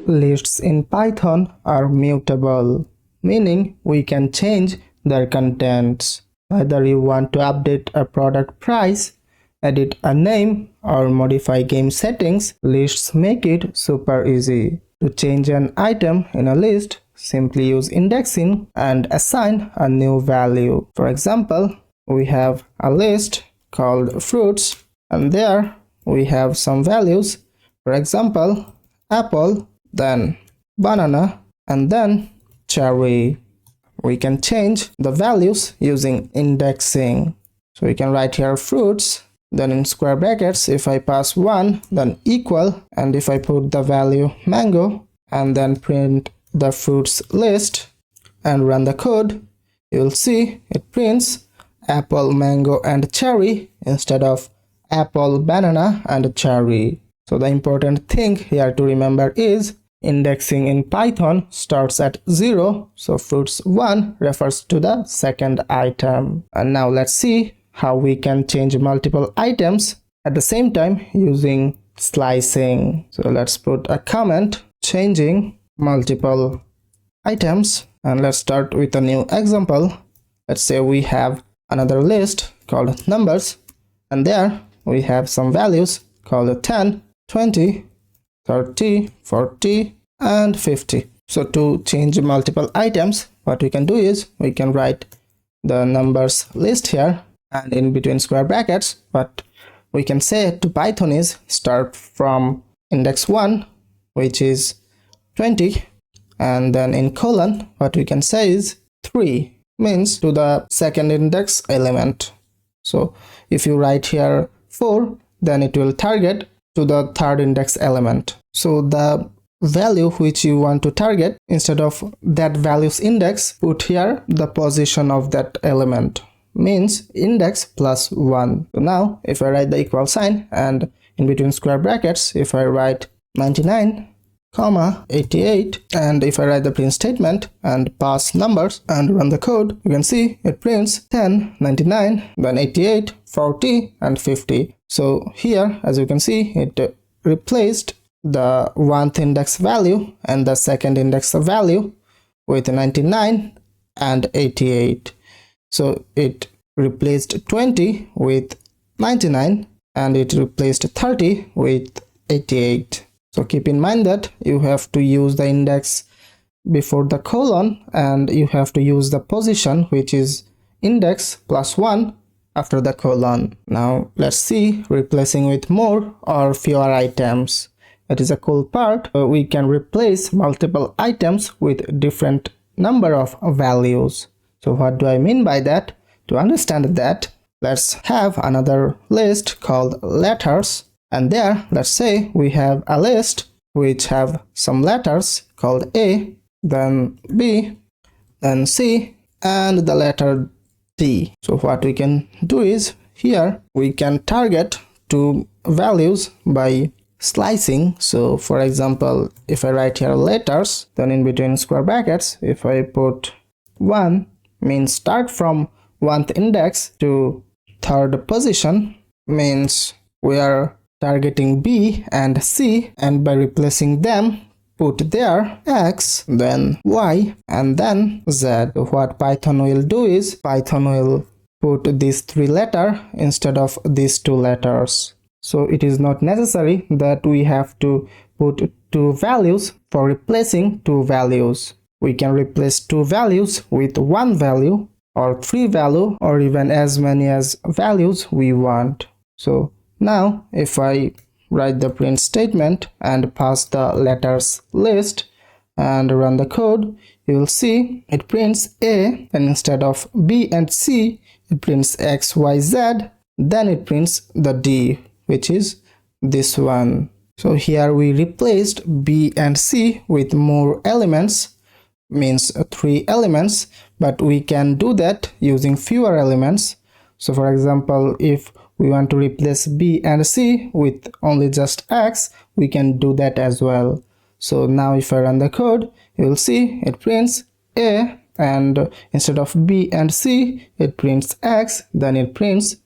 lists in Python are mutable, meaning we can change their contents. Whether you want to update a product price, edit a name, or modify game settings, lists make it super easy. To change an item in a list, simply use indexing and assign a new value. For example, we have a list called fruits, and there we have some values. For example, apple, then banana, and then cherry. We can change the values using indexing. So we can write here fruits, then in square brackets, if I pass 1, then equal, and if I put the value mango and then print the fruits list and run the code, you'll see it prints apple, mango, and cherry instead of apple, banana, and cherry. So the important thing here to remember is indexing in Python starts at 0, so fruits 1 refers to the second item. And now let's see how we can change multiple items at the same time using slicing. So let's put a comment changing multiple items, and let's start with a new example. Let's say we have another list called numbers, and there we have some values called 10, 20, 30, 40, and 50. So to change multiple items, what we can do is we can write the numbers list here, and in between square brackets what we can say to Python is start from index 1, which is 20, and then in colon what we can say is 3, means to the second index element. So if you write here 4, then it will target to the third index element. So the value which you want to target, instead of that value's index, put here the position of that element, means index plus 1. So now if I write the equal sign and in between square brackets, if I write 99, 88, and if I write the print statement and pass numbers and run the code, you can see it prints 10, 99, then 88, 40, and 50. So here, as you can see, it replaced the 1th index value and the 2nd index value with 99 and 88. So it replaced 20 with 99 and it replaced 30 with 88. So keep in mind that you have to use the index before the colon, and you have to use the position, which is index plus 1 after the colon. Now let's see replacing with more or fewer items. That is a cool part. We can replace multiple items with different number of values. So what do I mean by that? To understand that, let's have another list called letters, and there let's say we have a list which have some letters called A, then B, then C, and the letter D. So what we can do is here we can target two values by slicing. So for example, if I write here letters, then in between square brackets, if I put 1, means start from 1th index to 3rd position, means we are targeting B and C, and by replacing them put there X, then Y, and then Z. So what Python will do is Python will put these 3 letters instead of these 2 letters. So it is not necessary that we have to put 2 values for replacing 2 values. We can replace 2 values with 1 value or 3 value or even as many as values we want. So now if I write the print statement and pass the letters list and run the code, you will see it prints A, and instead of B and C it prints X, Y, Z, then it prints the D, which is this one. So here we replaced B and C with more elements, means 3 elements, but we can do that using fewer elements. So for example, if we want to replace B and C with only just X, we can do that as well. So now if I run the code, you will see it prints A, and instead of B and C it prints X, then it prints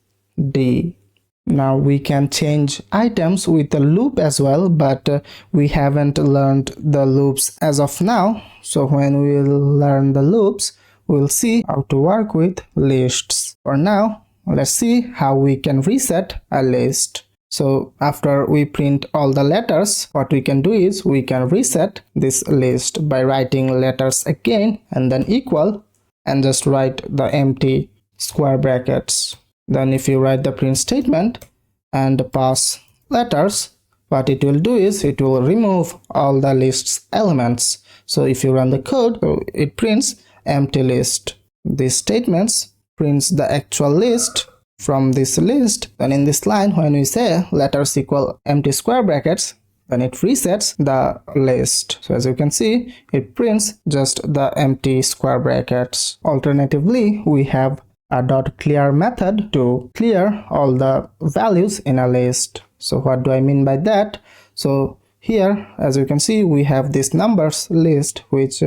D. Now we can change items with a loop as well, but we haven't learned the loops as of now. So when we will learn the loops, we'll see how to work with lists. For now, let's see how we can reset a list. So after we print all the letters, what we can do is we can reset this list by writing letters again and then equal, and just write the empty square brackets. Then if you write the print statement and pass letters, what it will do is it will remove all the list's elements. So if you run the code, it prints empty list. These statements prints the actual list from this list. Then in this line, when we say letters equal empty square brackets, then it resets the list. So as you can see, it prints just the empty square brackets. Alternatively, we have a .clear method to clear all the values in a list. So what do I mean by that? So here, as you can see, we have this numbers list which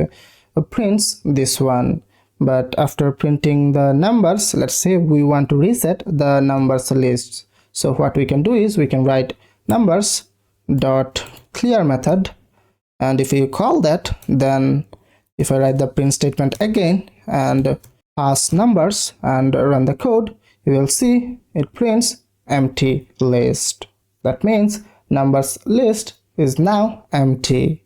prints this one. But after printing the numbers, let's say we want to reset the numbers list. So what we can do is we can write numbers dot clear method, and if you call that, then if I write the print statement again and pass numbers and run the code, you will see it prints empty list. That means numbers list is now empty.